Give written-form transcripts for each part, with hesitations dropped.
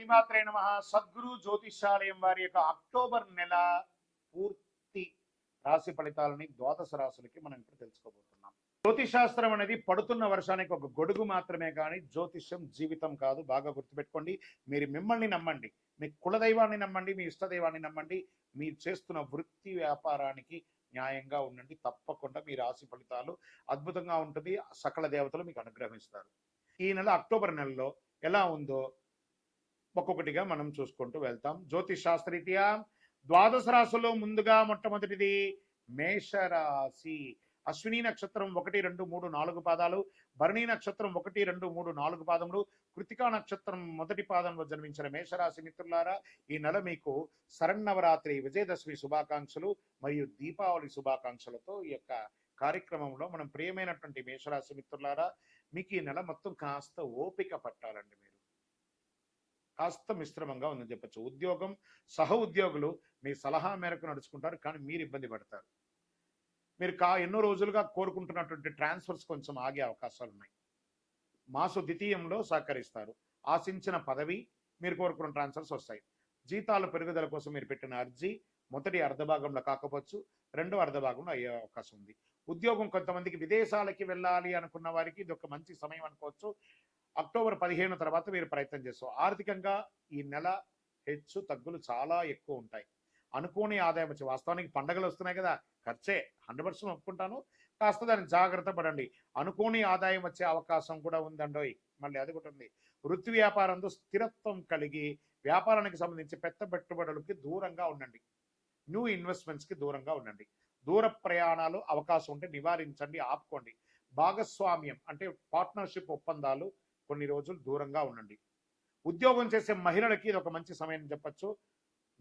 శ్రీమాత్రే నమః. సద్గురు జ్యోతిషాలయం వారి యొక్క అక్టోబర్ నెల పూర్తి రాశి ఫలితాలని ద్వాదశ రాశులకి మనం ఇప్పుడు తెలుసుకోబోతున్నాం. జ్యోతిశాస్త్రం అనేది పడుతున్న వర్షానికి ఒక గొడుగు మాత్రమే కానీ జ్యోతిష్యం జీవితం కాదు. బాగా గుర్తుపెట్టుకోండి. మీరు మిమ్మల్ని నమ్మండి, మీ కులదైవాన్ని నమ్మండి, మీ ఇష్టదైవాన్ని నమ్మండి. మీరు చేస్తున్న వృత్తి వ్యాపారానికి న్యాయంగా ఉండండి. తప్పకుండా మీ రాశి ఫలితాలు అద్భుతంగా ఉంటుంది. సకల దేవతలు మీకు అనుగ్రహిస్తారు. ఈ నెల అక్టోబర్ నెలలో ఎలా ఉందో ఒక్కొక్కటిగా మనం చూసుకుంటూ వెళ్తాం. జ్యోతిష్ శాస్త్రరీత్యా ద్వాదశ రాశుల్లో ముందుగా మొట్టమొదటిది మేషరాశి. అశ్విని నక్షత్రం 1, 2, 3, 4 పాదాలు, భరణి నక్షత్రం 1, 2, 3, 4 పాదములు, కృతికా నక్షత్రం మొదటి పాదంలో జన్మించిన మేషరాశి మిత్రులారా, ఈ నెల మీకు శరన్నవరాత్రి, విజయదశమి శుభాకాంక్షలు మరియు దీపావళి శుభాకాంక్షలతో ఈ యొక్క కార్యక్రమంలో మనం ప్రియమైనటువంటి మేషరాశి మిత్రులారా, మీకు ఈ నెల మొత్తం కాస్త ఓపిక పట్టాలండి. మీరు కాస్త మిశ్రమంగా ఉందని చెప్పచ్చు. ఉద్యోగం, సహ ఉద్యోగులు మీ సలహా మేరకు నడుచుకుంటారు, కానీ మీరు ఇబ్బంది పడతారు. మీరు ఎన్నో రోజులుగా కోరుకుంటున్నటువంటి ట్రాన్స్ఫర్స్ కొంచెం ఆగే అవకాశాలు ఉన్నాయి. మాసు ద్వితీయంలో సహకరిస్తారు. ఆశించిన పదవి, మీరు కోరుకున్న ట్రాన్స్ఫర్స్ వస్తాయి. జీతాల పెరుగుదల కోసం మీరు పెట్టిన అర్జీ మొదటి అర్ధభాగంలో కాకపోవచ్చు, రెండో అర్ధభాగంలో అయ్యే అవకాశం ఉంది. ఉద్యోగం, కొంతమందికి విదేశాలకి వెళ్ళాలి అనుకున్న వారికి ఇది ఒక మంచి సమయం అనుకోవచ్చు. అక్టోబర్ 15 తర్వాత మీరు ప్రయత్నం చేస్తారు. ఆర్థికంగా ఈ నెల హెచ్చు తగ్గులు చాలా ఎక్కువ ఉంటాయి. అనుకోని ఆదాయం వచ్చి, వాస్తవానికి పండగలు వస్తున్నాయి కదా, ఖర్చే 100% ఒప్పుకుంటాను. కాస్త దాన్ని జాగ్రత్త పడండి. అనుకోని ఆదాయం వచ్చే అవకాశం కూడా ఉందండోయ్. మళ్ళీ అది కూడా ఉంది. వృత్తి వ్యాపారంలో స్థిరత్వం కలిగి వ్యాపారానికి సంబంధించి పెద్ద పెట్టుబడులకి దూరంగా ఉండండి. న్యూ ఇన్వెస్ట్మెంట్స్కి దూరంగా ఉండండి. దూర ప్రయాణాలు అవకాశం ఉంటే నివారించండి, ఆపుకోండి. భాగస్వామ్యం అంటే పార్ట్నర్షిప్ ఒప్పందాలు కొన్ని రోజులు దూరంగా ఉండండి. ఉద్యోగం చేసే మహిళలకి ఇది ఒక మంచి సమయం చెప్పచ్చు.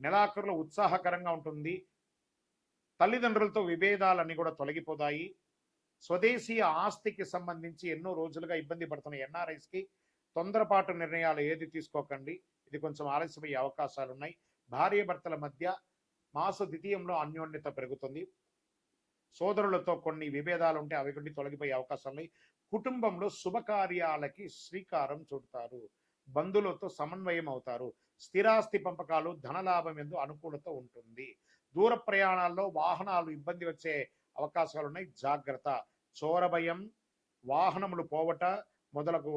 నెలాఖరులో ఉత్సాహకరంగా ఉంటుంది. తల్లిదండ్రులతో విభేదాలన్నీ కూడా తొలగిపోతాయి. స్వదేశీ ఆస్తికి సంబంధించి ఎన్నో రోజులుగా ఇబ్బంది పడుతున్న ఎన్ఆర్ఐస్కి తొందరపాటు నిర్ణయాలు ఏది తీసుకోకండి. ఇది కొంచెం ఆలస్యమయ్యే అవకాశాలు ఉన్నాయి. భార్య భర్తల మధ్య మాస ద్వితీయంలో అన్యోన్యత పెరుగుతుంది. సోదరులతో కొన్ని విభేదాలు ఉంటే అవి కొన్ని తొలగిపోయే అవకాశాలు ఉన్నాయి. కుటుంబంలో శుభకార్యాలకి శ్రీకారం చుడతారు. బంధువులతో సమన్వయం అవుతారు. స్థిరాస్తి పంపకాలు, ధనలాభం ఎందు అనుకూలత ఉంటుంది. దూర ప్రయాణాల్లో వాహనాలు ఇబ్బంది వచ్చే అవకాశాలు ఉన్నాయి, జాగ్రత్త. చోరభయం, వాహనములు పోవట మొదలగు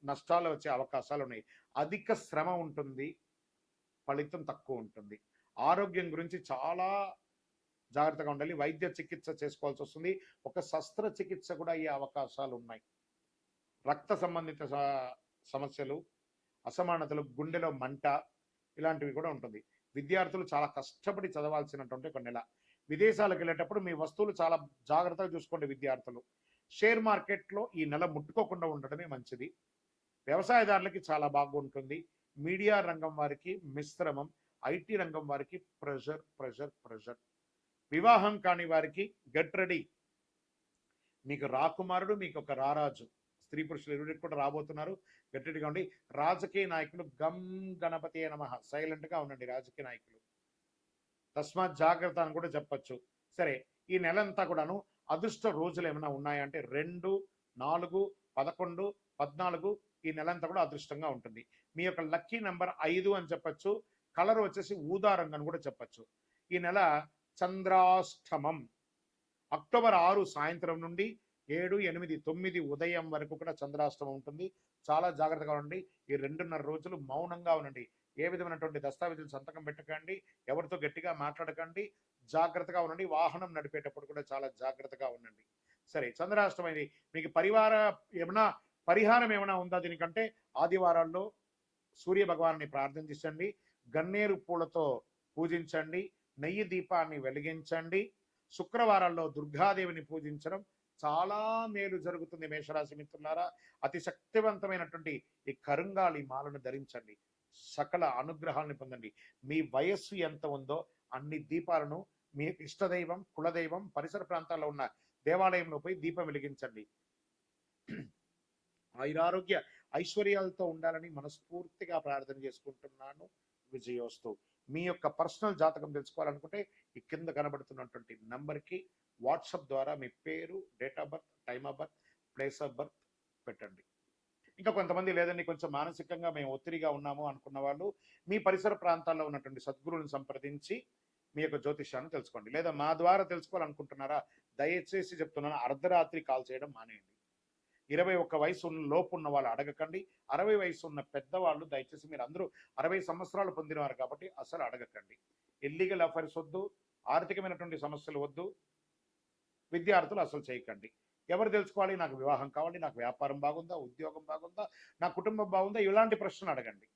నష్టాలు వచ్చే అవకాశాలు ఉన్నాయి. అధిక శ్రమ ఉంటుంది, ఫలితం తక్కువ ఉంటుంది. ఆరోగ్యం గురించి చాలా జాగ్రత్తగా ఉండాలి. వైద్య చికిత్స చేసుకోవాల్సి వస్తుంది. ఒక శస్త్రచికిత్స కూడా అయ్యే అవకాశాలు ఉన్నాయి. రక్త సంబంధిత సమస్యలు, అసమానతలు, గుండెలో మంట, ఇలాంటివి కూడా ఉంటుంది. విద్యార్థులు చాలా కష్టపడి చదవాల్సినటువంటి ఒక నెల. విదేశాలకు వెళ్ళేటప్పుడు మీ వస్తువులు చాలా జాగ్రత్తగా చూసుకోండి విద్యార్థులు. షేర్ మార్కెట్లో ఈ నెల ముట్టుకోకుండా ఉండడమే మంచిది. వ్యవసాయదారులకి చాలా బాగుంటుంది. మీడియా రంగం వారికి మిశ్రమం. ఐటీ రంగం వారికి ప్రెషర్ ప్రెషర్ ప్రెషర్. వివాహం కాని వారికి గెట్ రెడీ. మీకు రాకుమారుడు, మీకు ఒక రారాజు. స్త్రీ పురుషులు ఇరువురికి కూడా రాబోతున్నారు. గట్టిగా ఉండి. రాజకీయ నాయకులు గమ్ గణపతి నమః, సైలెంట్గా ఉండండి రాజకీయ నాయకులు. తస్మాత్ జాగ్రత్త అని కూడా చెప్పచ్చు. సరే, ఈ నెలంతా కూడాను అదృష్ట రోజులు ఏమైనా ఉన్నాయంటే 2, 4, 11, 14 ఈ నెలంతా కూడా అదృష్టంగా ఉంటుంది. మీ యొక్క లక్కీ నెంబర్ 5 అని చెప్పచ్చు. కలర్ వచ్చేసి ఊదా రంగు అని కూడా చెప్పచ్చు. ఈ నెల చంద్రాష్టమం అక్టోబర్ 6 సాయంత్రం నుండి 7, 8, 9 ఉదయం వరకు కూడా చంద్రాష్టమం ఉంటుంది. చాలా జాగ్రత్తగా ఉండండి. ఈ 2.5 రోజులు మౌనంగా ఉండండి. ఏ విధమైనటువంటి దస్తావేజులు సంతకం పెట్టకండి. ఎవరితో గట్టిగా మాట్లాడకండి. జాగ్రత్తగా ఉండండి. వాహనం నడిపేటప్పుడు కూడా చాలా జాగ్రత్తగా ఉండండి. సరే, చంద్రాష్టమం ఇది మీకు పరిహారం ఏమైనా ఉందా దీనికంటే? ఆదివారాల్లో సూర్య భగవాన్ని ప్రార్థించండి. గన్నేరు పూలతో పూజించండి. నెయ్యి దీపాన్ని వెలిగించండి. శుక్రవారాల్లో దుర్గాదేవిని పూజించడం చాలా మేలు జరుగుతుంది. మేషరాశి మిత్రులారా, అతి శక్తివంతమైనటువంటి ఈ కరుంగాలి మాలను ధరించండి. సకల అనుగ్రహాలను పొందండి. మీ వయస్సు ఎంత ఉందో అన్ని దీపాలను మీ ఇష్టదైవం, కులదైవం, పరిసర ప్రాంతాల్లో ఉన్న దేవాలయంలో పోయి దీపం వెలిగించండి. ఆయురారోగ్య ఐశ్వర్యాలతో ఉండాలని మనస్ఫూర్తిగా ప్రార్థన చేసుకుంటున్నాను. విజయోస్తు. మీ యొక్క పర్సనల్ జాతకం తెలుసుకోవాలనుకుంటే ఈ కింద కనబడుతున్నటువంటి నంబర్కి వాట్సాప్ ద్వారా మీ పేరు, date of birth, time of birth, place of birth పెట్టండి. ఇంకా కొంతమంది లేదండి కొంచెం మానసికంగా మేము ఒత్తిడిగా ఉన్నాము అనుకున్న వాళ్ళు మీ పరిసర ప్రాంతాల్లో ఉన్నటువంటి సద్గురువులను సంప్రదించి మీ యొక్క జ్యోతిష్యాన్ని తెలుసుకోండి. లేదా మా ద్వారా తెలుసుకోవాలనుకుంటున్నారా? దయచేసి చెప్తున్నాను, అర్ధరాత్రి కాల్ చేయడం మానేయండి. 21 వయసు లోపు ఉన్న వాళ్ళు అడగకండి. 60 వయసు ఉన్న పెద్దవాళ్ళు దయచేసి, మీరు అందరూ 60 సంవత్సరాలు పొందినవారు కాబట్టి అసలు అడగకండి. ఇల్లీగల్ అఫైర్స్ వద్దు, ఆర్థికమైనటువంటి సమస్యలు వద్దు, విద్యార్థులు అసలు చేయకండి. ఎవరు తెలుసుకోవాలి? నాకు వివాహం కావాలి, నాకు వ్యాపారం బాగుందా, ఉద్యోగం బాగుందా, నా కుటుంబం బాగుందా, ఇలాంటి ప్రశ్నలు అడగండి.